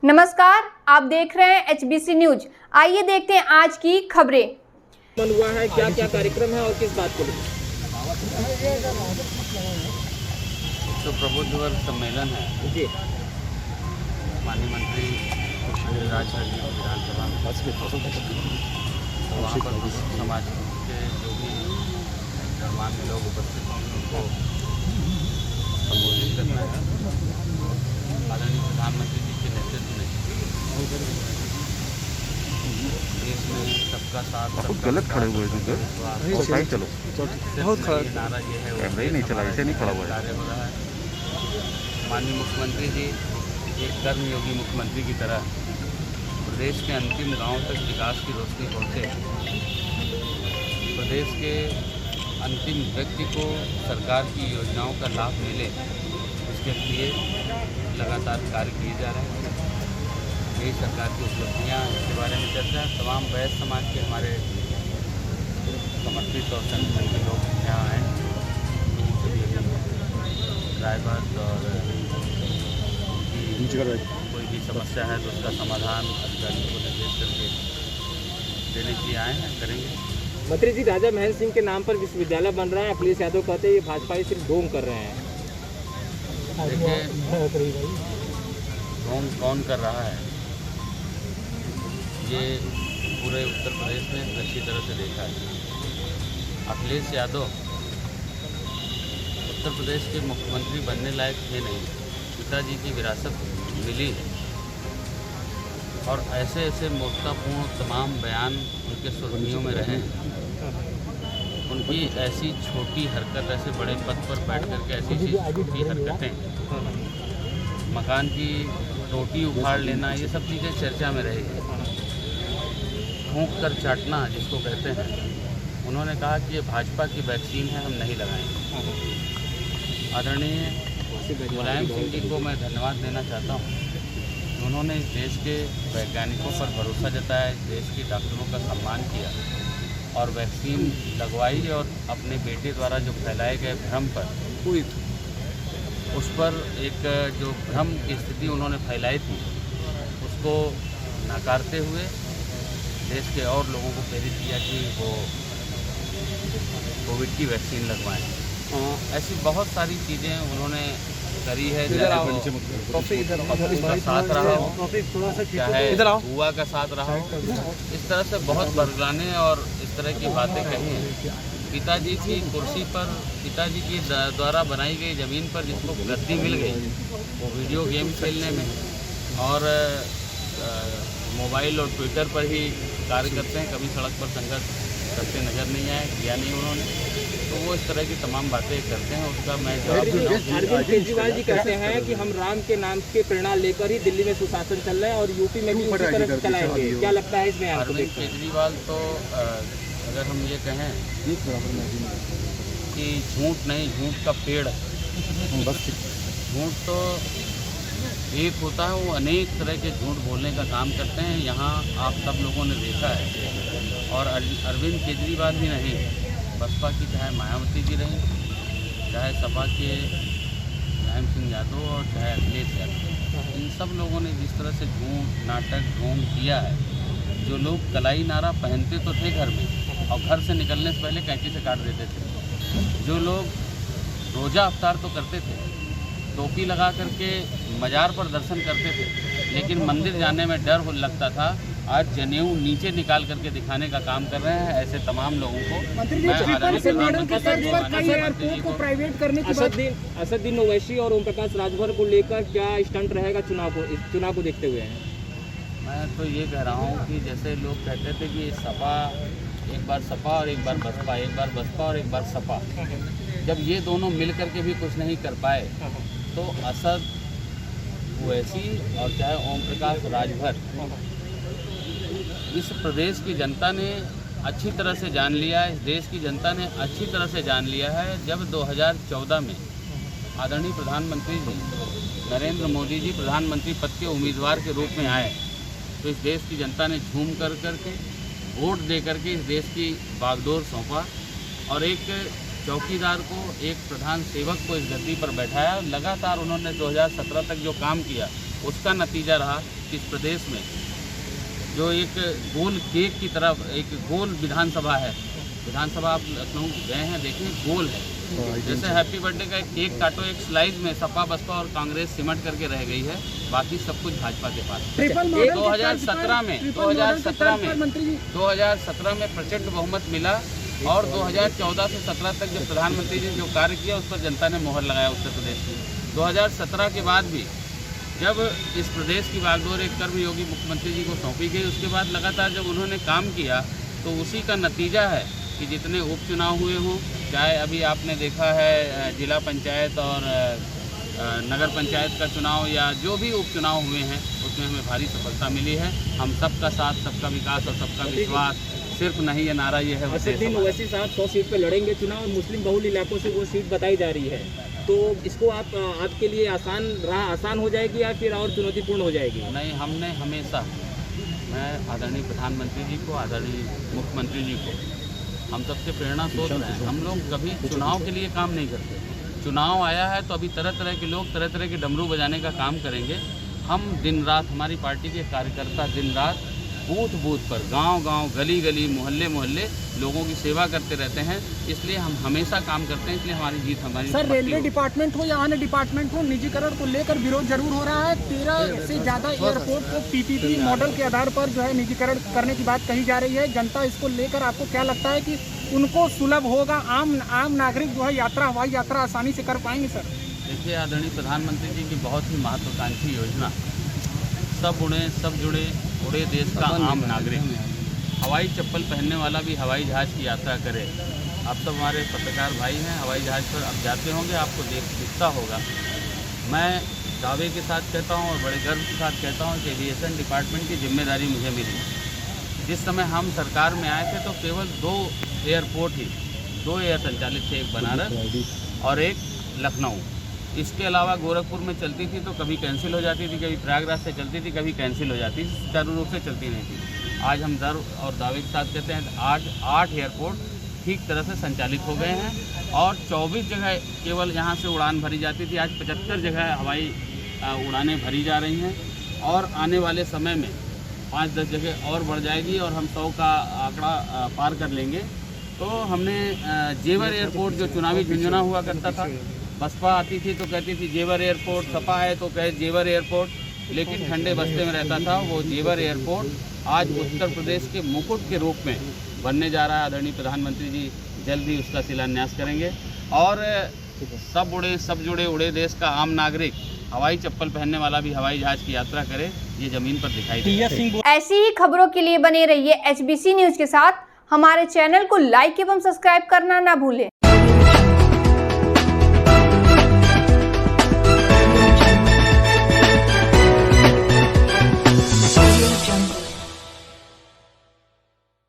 नमस्कार, आप देख रहे हैं HBC न्यूज। आइए देखते हैं आज की खबरें। हुआ है, क्या क्या कार्यक्रम है और किस बात को लेकर? तो प्रबुद्ध वर्ग सम्मेलन है जी, माननीय मंत्री राज विधानसभा में, वहाँ पर समाज के जो भी गणमान्य लोग उपस्थित होंगे उनको संबोधित करना है। आदरणीय प्रधानमंत्री जी के नेतृत्व में देश में सबका साथ बहुत गलत खड़े हुए हैं और साइड चलो बहुत नारा ये है कैमरा ही नहीं चला, ऐसे नहीं खड़ा हुआ है। कार्य हो रहा है। माननीय मुख्यमंत्री जी एक कर्मयोगी मुख्यमंत्री की तरह प्रदेश के अंतिम गांव तक विकास की रोशनी पहुँचे, प्रदेश के अंतिम व्यक्ति को सरकार की योजनाओं का लाभ मिले, इसके लिए लगातार कार्य किए जा रहे हैं। यही सरकार की उपलब्धियाँ, इसके बारे में चर्चा तमाम वैश्य समाज के हमारे समर्पित और संगठन के लोग यहाँ आए, रायबहादुर और कोई भी समस्या है तो उसका समाधान अधिकारियों को निर्देश करके देने के लिए आए हैं, करेंगे। मंत्री जी, राजा महेंद्र सिंह के नाम पर विश्वविद्यालय बन रहा है। अखिलेश यादव कहते हैं ये भाजपा ही सिर्फ ढोंग कर रहे हैं। देखिए, ढोंग कौन कर रहा है ये पूरे उत्तर प्रदेश ने अच्छी तरह से देखा है। अखिलेश यादव उत्तर प्रदेश के मुख्यमंत्री बनने लायक थे नहीं, पिताजी की विरासत मिली और ऐसे ऐसे मूर्खतापूर्ण तमाम बयान उनके सुर्खियों में रहे। उनकी ऐसी छोटी हरकत, ऐसे बड़े पद पर बैठ करके ऐसी छोटी हरकतें, मकान की टोटी उखाड़ लेना, ये सब चीज़ें चर्चा में रहेगी। फूंक कर चाटना जिसको कहते हैं, उन्होंने कहा कि ये भाजपा की वैक्सीन है, हम नहीं लगाएंगे। आदरणीय मुलायम सिंह जी को मैं धन्यवाद देना चाहता हूँ। उन्होंने इस देश के वैज्ञानिकों पर भरोसा जताया, इस देश के डॉक्टरों का सम्मान किया और वैक्सीन लगवाई और अपने बेटे द्वारा जो फैलाए गए भ्रम पर उस पर एक जो भ्रम की स्थिति उन्होंने फैलाई थी उसको नकारते हुए देश के और लोगों को प्रेरित किया कि वो कोविड की वैक्सीन लगवाएं। ऐसी बहुत सारी चीज़ें उन्होंने करी है, चाहे वो का साथ रहा हो, चाहे हुआ का साथ रहा हो, इस तरह से बहुत बरगलाने और इस तरह की बातें कही हैं। पिताजी की कुर्सी पर, पिताजी की द्वारा बनाई गई ज़मीन पर जिसको गद्दी मिल गई, वो वीडियो गेम खेलने में और मोबाइल और ट्विटर पर ही कार्य करते हैं, कभी सड़क पर संघर्ष करते नज़र नहीं आए, किया नहीं उन्होंने। तो वो इस तरह की तमाम बातें करते हैं, उसका मैं जवाब देता हूं। अरविंद केजरीवाल जी कहते हैं कि हम राम के नाम के प्रेरणा लेकर ही दिल्ली में सुशासन चल रहे हैं और यूपी में भी उसी तरह चलाएंगे। क्या लगता है इसमें आपको? अरविंद केजरीवाल तो अगर हम ये कहें कि झूठ नहीं, झूठ का पेड़ है। झूठ तो एक होता है, वो अनेक तरह के झूठ बोलने का काम करते हैं। यहाँ आप सब लोगों ने देखा है। और अरविंद केजरीवाल ही नहीं, बसपा की चाहे मायावती जी रहीं, चाहे सपा के मुलायम सिंह यादव और चाहे अखिलेश यादव, इन सब लोगों ने जिस तरह से झूठ, नाटक, ढोंग किया है। जो लोग कलाई नारा पहनते तो थे घर में और घर से निकलने से पहले कैंची से काट देते थे, जो लोग रोज़ा अफ्तार तो करते थे, टोपी लगा करके मज़ार पर दर्शन करते थे, लेकिन मंदिर जाने में डर लगता था, आज जनेऊ नीचे निकाल करके दिखाने का काम कर रहे हैं। ऐसे तमाम लोगों को असदुद्दीन ओवैसी और ओम प्रकाश राजभर को लेकर क्या स्टंट रहेगा चुनाव को देखते हुए? मैं तो ये कह रहा हूँ कि जैसे लोग कहते थे कि सपा, एक बार सपा और एक बार बसपा, एक बार बसपा और एक बार सपा, जब ये दोनों मिल करके भी कुछ नहीं कर पाए तो असद ओवैसी और चाहे ओम प्रकाश राजभर, इस प्रदेश की जनता ने अच्छी तरह से जान लिया है, इस देश की जनता ने अच्छी तरह से जान लिया है। जब 2014 में आदरणीय प्रधानमंत्री जी नरेंद्र मोदी जी प्रधानमंत्री पद के उम्मीदवार के रूप में आए तो इस देश की जनता ने झूम कर करके वोट दे करके इस देश की बागडोर सौंपा और एक चौकीदार को, एक प्रधान सेवक को इस गद्दी पर बैठाया। लगातार उन्होंने 2017 तक जो काम किया उसका नतीजा रहा कि इस प्रदेश में जो एक गोल केक की तरफ एक गोल विधानसभा है, विधानसभा आप लखनऊ गए हैं देखें, गोल है, जैसे हैप्पी बर्थडे का एक केक काटो, एक स्लाइस में सपा बसपा और कांग्रेस सिमट करके रह गई है, बाकी सब कुछ भाजपा के पास। 2017 में प्रचंड बहुमत मिला और 2014 से 17 तक जो प्रधानमंत्री जी ने जो कार्य किया उस पर जनता ने मोहर लगाया उत्तर प्रदेश की। 2017 के बाद भी जब इस प्रदेश की बागडोर एक कर्मयोगी मुख्यमंत्री जी को सौंपी गई, उसके बाद लगातार जब उन्होंने काम किया तो उसी का नतीजा है कि जितने उपचुनाव हुए हों, चाहे अभी आपने देखा है जिला पंचायत और नगर पंचायत का चुनाव या जो भी उपचुनाव हुए हैं, उसमें हमें भारी सफलता मिली है। हम सबका साथ, सबका विकास और सबका विश्वास सिर्फ नहीं, ये नारा ये है। असदुद्दीन ओवैसी साहब 100 सीट पे लड़ेंगे चुनाव और मुस्लिम बहुल इलाकों से वो सीट बताई जा रही है, तो इसको आपके लिए आसान हो जाएगी या फिर और चुनौतीपूर्ण हो जाएगी? नहीं, हमने हमेशा, मैं आदरणीय प्रधानमंत्री जी को, आदरणीय मुख्यमंत्री जी को, हम सबसे प्रेरणा स्रोत हैं। हम लोग कभी चुनाव के लिए काम नहीं करते। चुनाव आया है तो अभी तरह तरह के लोग तरह तरह के डमरू बजाने का काम करेंगे। हम दिन रात, हमारी पार्टी के कार्यकर्ता दिन रात बूथ बूथ पर, गांव गांव, गली गली, मोहल्ले मोहल्ले लोगों की सेवा करते रहते हैं, इसलिए हम हमेशा काम करते हैं, इसलिए हमारी जीत हमारी। सर, रेलवे डिपार्टमेंट हो या अन्य डिपार्टमेंट हो, निजीकरण को लेकर विरोध जरूर हो रहा है। 13 से ज़्यादा एयरपोर्ट को पीपीपी मॉडल के आधार पर जो है निजीकरण करने की बात कही जा रही है। जनता इसको लेकर आपको क्या लगता है कि उनको सुलभ होगा, आम नागरिक जो है यात्रा, हवाई यात्रा आसानी से कर पाएंगे? सर देखिए, आदरणीय प्रधानमंत्री जी की बहुत ही महत्वाकांक्षी योजना सब उड़े सब जुड़े, उड़े देश का आम नागरिक, हवाई चप्पल पहनने वाला भी हवाई जहाज़ की यात्रा करे। आप सब हमारे पत्रकार भाई हैं, हवाई जहाज़ पर अब जाते होंगे, आपको दिखता होगा। मैं दावे के साथ कहता हूं और बड़े गर्व के साथ कहता हूं कि एविएशन डिपार्टमेंट की जिम्मेदारी मुझे मिली। जिस समय हम सरकार में आए थे तो केवल 2 एयरपोर्ट ही, 2 एयर संचालित थे, एक बनारस और एक लखनऊ। इसके अलावा गोरखपुर में चलती थी तो कभी कैंसिल हो जाती थी, कभी प्रयागराज से चलती थी, कभी कैंसिल हो जाती थी, सुचारू रूप से चलती नहीं थी। आज हम गर्व और दावे के साथ कहते हैं आज 8 एयरपोर्ट ठीक तरह से संचालित हो गए हैं और 24 जगह केवल यहाँ से उड़ान भरी जाती थी, आज 75 जगह हवाई उड़ानें भरी जा रही हैं और आने वाले समय में 5-10 जगह और बढ़ जाएगी और हम 100 का आंकड़ा पार कर लेंगे। तो हमने जेवर एयरपोर्ट, जो चुनावी झुंझुना हुआ करता था, बसपा आती थी तो कहती थी जेवर एयरपोर्ट, सपा है तो कहे जेवर एयरपोर्ट, लेकिन ठंडे बस्ते में रहता था वो जेवर एयरपोर्ट आज उत्तर प्रदेश के मुकुट के रूप में बनने जा रहा है। आदरणीय प्रधानमंत्री जी जल्द ही उसका शिलान्यास करेंगे और सब उड़े सब जुड़े, उड़े देश का आम नागरिक, हवाई चप्पल पहनने वाला भी हवाई जहाज़ की यात्रा करे, ये ज़मीन पर दिखाई देगा। ऐसी ही खबरों के लिए बने रहिए HBC न्यूज के साथ। हमारे चैनल को लाइक एवं सब्सक्राइब करना ना भूलें।